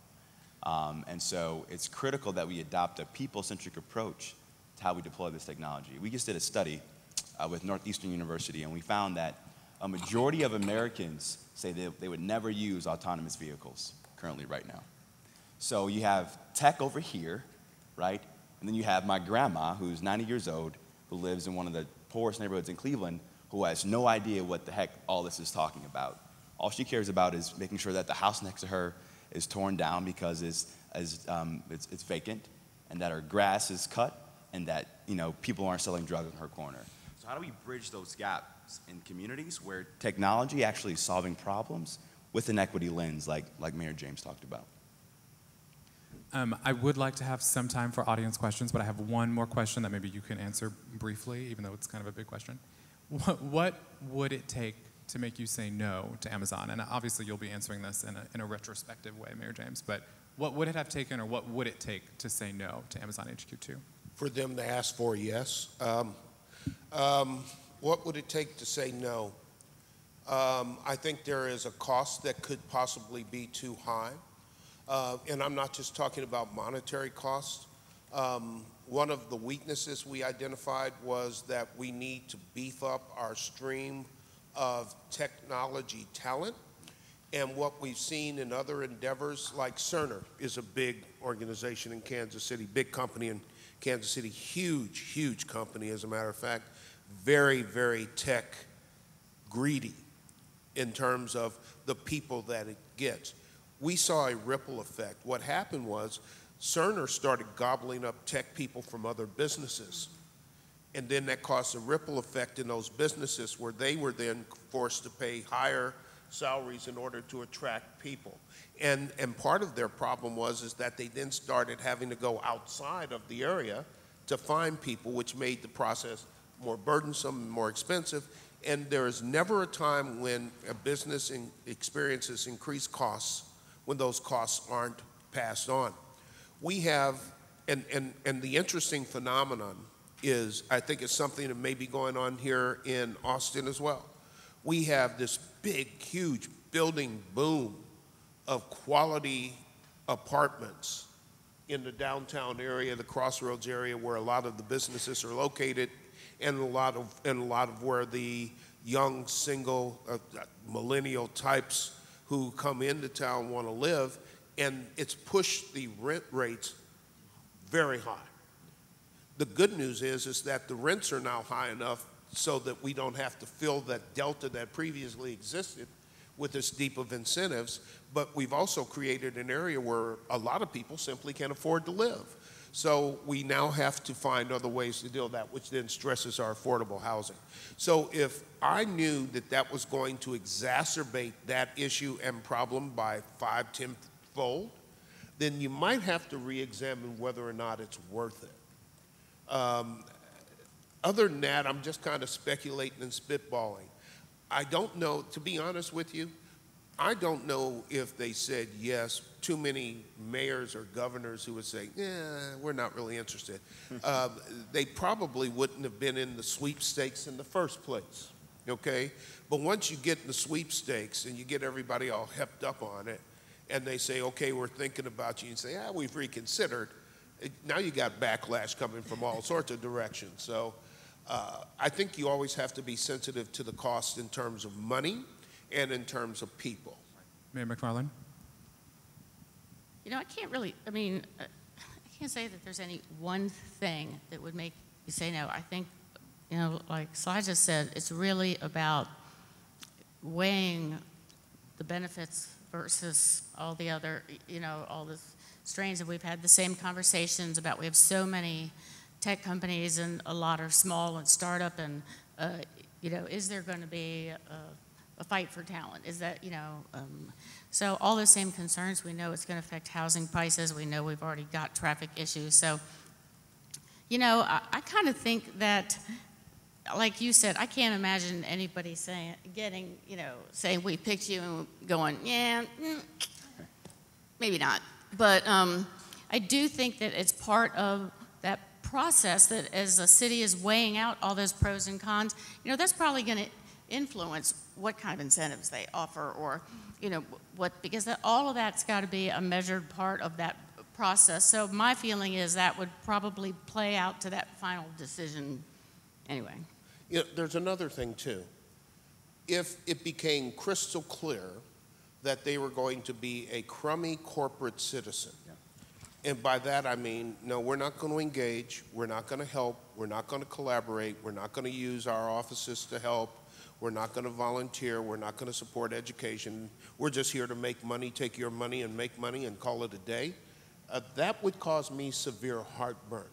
And so it's critical that we adopt a people-centric approach to how we deploy this technology. We just did a study with Northeastern University, and we found that a majority of Americans say they would never use autonomous vehicles currently right now. So you have tech over here, right? And then you have my grandma, who's 90 years old, who lives in one of the poorest neighborhoods in Cleveland, who has no idea what the heck all this is talking about. All she cares about is making sure that the house next to her is torn down because it's vacant, and that her grass is cut, and that people aren't selling drugs on her corner. So how do we bridge those gaps in communities where technology actually is solving problems with an equity lens, like Mayor James talked about? I would like to have some time for audience questions, but I have one more question that maybe you can answer briefly, even though it's kind of a big question. What would it take to make you say no to Amazon? And obviously you'll be answering this in a retrospective way, Mayor James, but what would it have taken, or what would it take to say no to Amazon HQ2? For them to ask for yes. What would it take to say no? I think there is a cost that could possibly be too high. And I'm not just talking about monetary costs. One of the weaknesses we identified was that we need to beef up our stream of technology talent. And what we've seen in other endeavors, like Cerner is a big organization in Kansas City, big company in Kansas City, huge, huge company, as a matter of fact, very, very tech greedy in terms of the people that it gets. We saw a ripple effect. What happened was Cerner started gobbling up tech people from other businesses. And then that caused a ripple effect in those businesses where they were then forced to pay higher salaries in order to attract people. And part of their problem was that they then started having to go outside of the area to find people, which made the process more burdensome and more expensive. And there is never a time when a business experiences increased costs when those costs aren't passed on. We have, and the interesting phenomenon is, I think it's something that may be going on here in Austin as well. We have this big, huge building boom of quality apartments in the downtown area, the Crossroads area, where a lot of the businesses are located, and a lot of where the young, single, millennial types who come into town want to live, and it's pushed the rent rates very high. The good news is that the rents are now high enough so that we don't have to fill that delta that previously existed with this deep of incentives, but we've also created an area where a lot of people simply can't afford to live. So we now have to find other ways to deal with that, which then stresses our affordable housing. So if I knew that that was going to exacerbate that issue and problem by 5, 10-fold, then you might have to re-examine whether or not it's worth it. Other than that, I'm just kind of speculating and spitballing. I don't know, to be honest with you, I don't know if they said yes. Too many mayors or governors who would say, yeah, we're not really interested. They probably wouldn't have been in the sweepstakes in the first place, okay? But once you get in the sweepstakes and you get everybody all hepped up on it, and they say, okay, we're thinking about you, and say, we've reconsidered, now you got backlash coming from all sorts of directions. So I think you always have to be sensitive to the cost in terms of money and in terms of people. Mayor McFarland? You know, I can't really, I can't say that there's any one thing that would make you say no. I think, you know, like Sly just said, it's really about weighing the benefits versus all the other, you know, all the strains that we've had the same conversations about. We have so many tech companies and a lot are small and startup, and, you know, is there going to be a fight for talent? Is that, you know, so all those same concerns. We know it's going to affect housing prices. We know we've already got traffic issues. So, you know, I kind of think that, like you said, I can't imagine anybody saying, saying we picked you and going, yeah, maybe not. But I do think that it's part of that process that as a city is weighing out all those pros and cons, you know, that's probably going to influence what kind of incentives they offer, or, you know, because all of that's got to be a measured part of that process. So my feeling is that would probably play out to that final decision anyway. You know, there's another thing too. If it became crystal clear that they were going to be a crummy corporate citizen, and by that I mean, no, we're not going to engage, we're not going to help, we're not going to collaborate, we're not going to use our offices to help, we're not going to volunteer, we're not going to support education, we're just here to make money, take your money and make money and call it a day, that would cause me severe heartburn.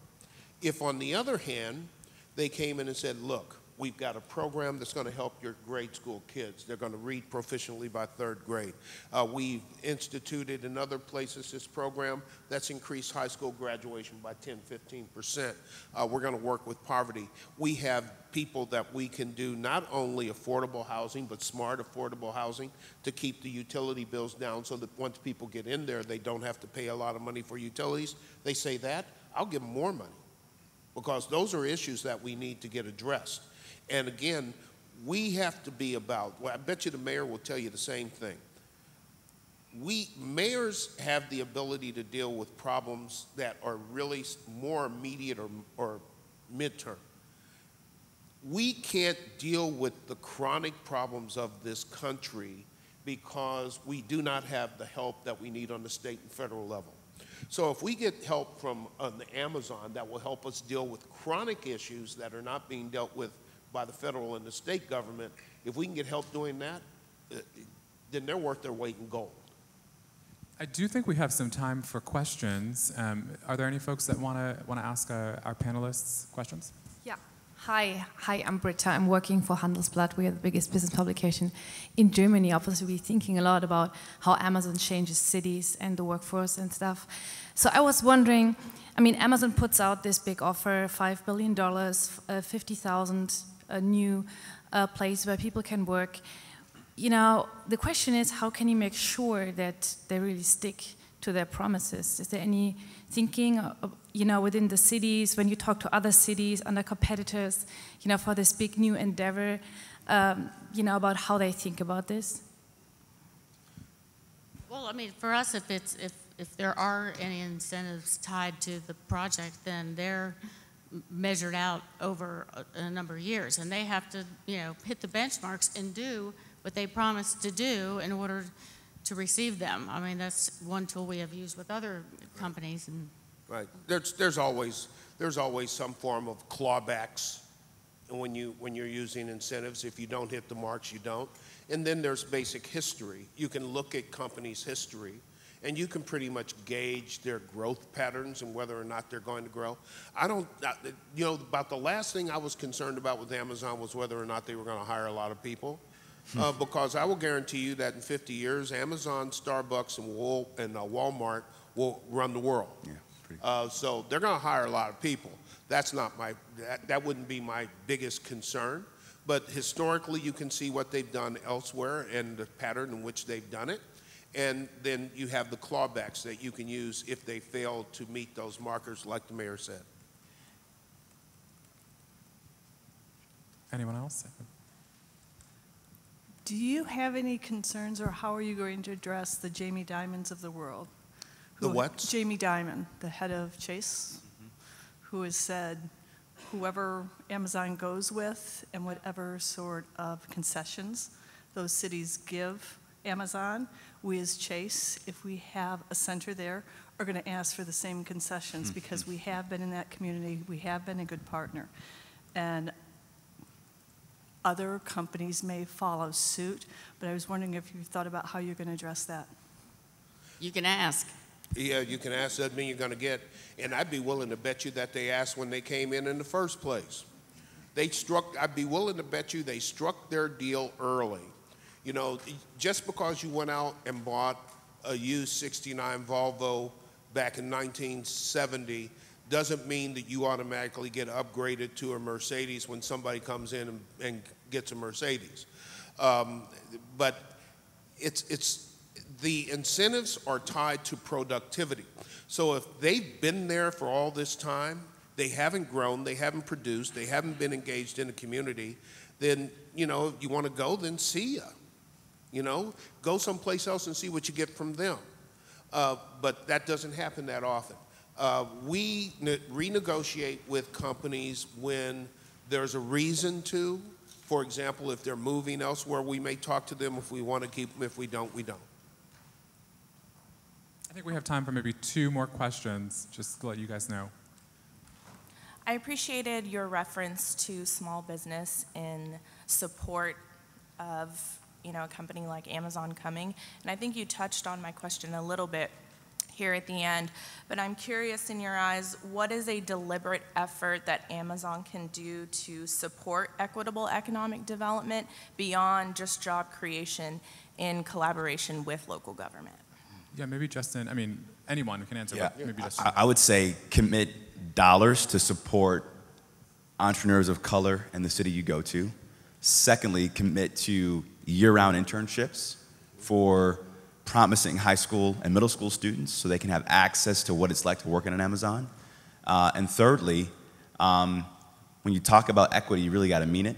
If on the other hand, they came in and said, look, we've got a program that's going to help your grade school kids. They're going to read proficiently by 3rd grade. We've instituted in other places this program that's increased high school graduation by 10–15%. We're going to work with poverty. We have people that we can do not only affordable housing, but smart affordable housing to keep the utility bills down so that once people get in there, they don't have to pay a lot of money for utilities. They say that, I'll give them more money, because those are issues that we need to get addressed. And again, we have to be about, well, I bet you the mayor will tell you the same thing. Mayors have the ability to deal with problems that are really more immediate or midterm. We can't deal with the chronic problems of this country because we do not have the help that we need on the state and federal level. So if we get help from the Amazon that will help us deal with chronic issues that are not being dealt with by the federal and the state government, if we can get help doing that, then they're worth their weight in gold. I do think we have some time for questions. Are there any folks that want to ask our panelists questions? Yeah. Hi, I'm Britta. I'm working for Handelsblatt. We are the biggest business publication in Germany. Obviously, we're thinking a lot about how Amazon changes cities and the workforce and stuff. So I was wondering, I mean, Amazon puts out this big offer, $5 billion, 50,000 new place where people can work. You know, the question is, how can you make sure that they really stick to their promises? Is there any thinking, you know, within the cities, when you talk to other cities, other competitors, you know, for this big new endeavor, you know, about how they think about this? Well, I mean, for us, if there are any incentives tied to the project, then they're measured out over a number of years, and they have to, you know, hit the benchmarks and do what they promised to do in order to receive them. I mean, that's one tool we have used with other companies. And right, there's always some form of clawbacks when you're using incentives. If you don't hit the marks, you don't. And then there's basic history. You can look at companies' history, and you can pretty much gauge their growth patterns and whether or not they're going to grow. You know, about the last thing I was concerned about with Amazon was whether or not they were going to hire a lot of people. Because I will guarantee you that in 50 years, Amazon, Starbucks, and Walmart will run the world. Yeah, so they're going to hire a lot of people. That's not that wouldn't be my biggest concern. But historically, you can see what they've done elsewhere and the pattern in which they've done it. And then you have the clawbacks that you can use if they fail to meet those markers, like the mayor said. Anyone else? Do you have any concerns, or how are you going to address the Jamie Dimons of the world? The what? Jamie Dimon, the head of Chase, who has said, whoever Amazon goes with and whatever sort of concessions those cities give Amazon, we as Chase, if we have a center there, are going to ask for the same concessions because we have been in that community, we have been a good partner. And other companies may follow suit, but I was wondering if you've thought about how you're going to address that. You can ask. Yeah, you can ask, doesn't mean you're going to get. And I'd be willing to bet you that they asked when they came in the first place. I'd be willing to bet you they struck their deal early. You know, just because you went out and bought a used 69 Volvo back in 1970 doesn't mean that you automatically get upgraded to a Mercedes when somebody comes in and gets a Mercedes. But the incentives are tied to productivity. So if they've been there for all this time, they haven't grown, they haven't produced, they haven't been engaged in the community, then, you know, if you want to go, then see ya. You know, go someplace else and see what you get from them. But that doesn't happen that often. We renegotiate with companies when there's a reason to. For example, if they're moving elsewhere, we may talk to them if we want to keep them. If we don't, we don't. I think we have time for maybe 2 more questions, just to let you guys know. I appreciated your reference to small business in support of, you know, a company like Amazon coming. And I think you touched on my question a little bit here at the end, but I'm curious, in your eyes, what is a deliberate effort that Amazon can do to support equitable economic development beyond just job creation in collaboration with local government? Yeah, maybe Justin, I mean, anyone can answer, Yeah. but maybe Justin. I would say commit dollars to support entrepreneurs of color in the city you go to. Secondly, commit to year-round internships for promising high school and middle school students so they can have access to what it's like to work in an Amazon. And thirdly, when you talk about equity, you really got to mean it,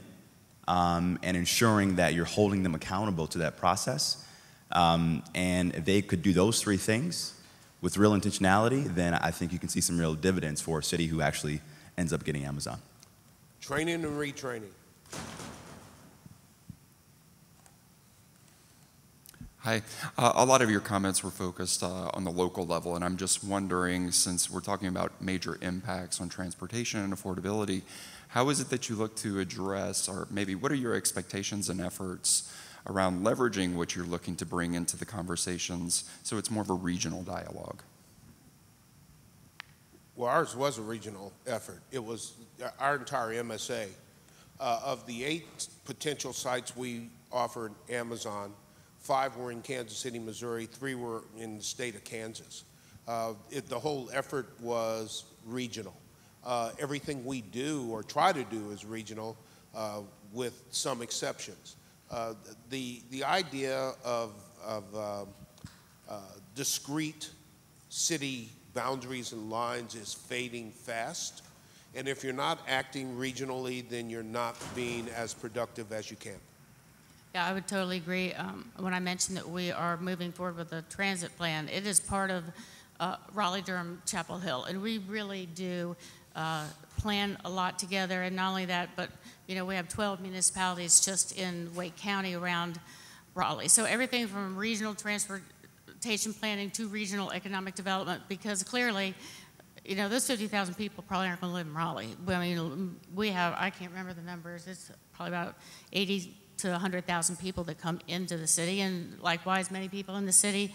and ensuring that you're holding them accountable to that process. And if they could do those 3 things with real intentionality, then I think you can see some real dividends for a city who actually ends up getting Amazon. Training and retraining. Hi. A lot of your comments were focused on the local level, and I'm just wondering, since we're talking about major impacts on transportation and affordability, how is it that you look to address, or maybe what are your expectations and efforts around leveraging what you're looking to bring into the conversations so it's more of a regional dialogue? Well, ours was a regional effort. It was our entire MSA. Of the 8 potential sites we offered Amazon, 5 were in Kansas City, Missouri, 3 were in the state of Kansas. The whole effort was regional. Everything we do or try to do is regional, with some exceptions. The idea of discrete city boundaries and lines is fading fast. And if you're not acting regionally, then you're not being as productive as you can. Yeah, I would totally agree. When I mentioned that we are moving forward with a transit plan, it is part of Raleigh-Durham, Chapel Hill, and we really do plan a lot together. And not only that, but you know, we have 12 municipalities just in Wake County around Raleigh. So everything from regional transportation planning to regional economic development, because clearly, you know, those 50,000 people probably aren't going to live in Raleigh. I mean, we have, I can't remember the numbers, it's probably about 80 to 100,000 people that come into the city, and likewise, many people in the city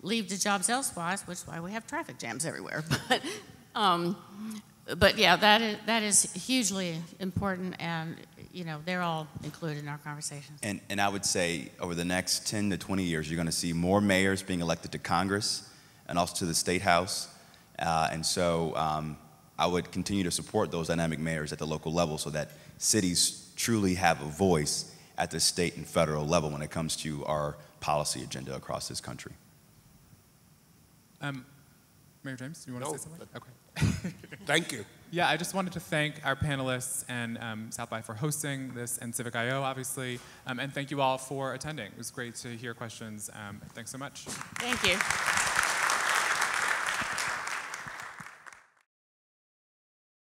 leave to jobs elsewhere, which is why we have traffic jams everywhere. But yeah, that is hugely important, and you know, they're all included in our conversations. And I would say over the next 10 to 20 years, you're going to see more mayors being elected to Congress and also to the State House. And so I would continue to support those dynamic mayors at the local level so that cities truly have a voice at the state and federal level when it comes to our policy agenda across this country. Mayor James, you want to No, say something? Okay. Thank you. Yeah, I just wanted to thank our panelists and South by for hosting this, and Civic IO, obviously, and thank you all for attending. It was great to hear questions. Thanks so much. Thank you.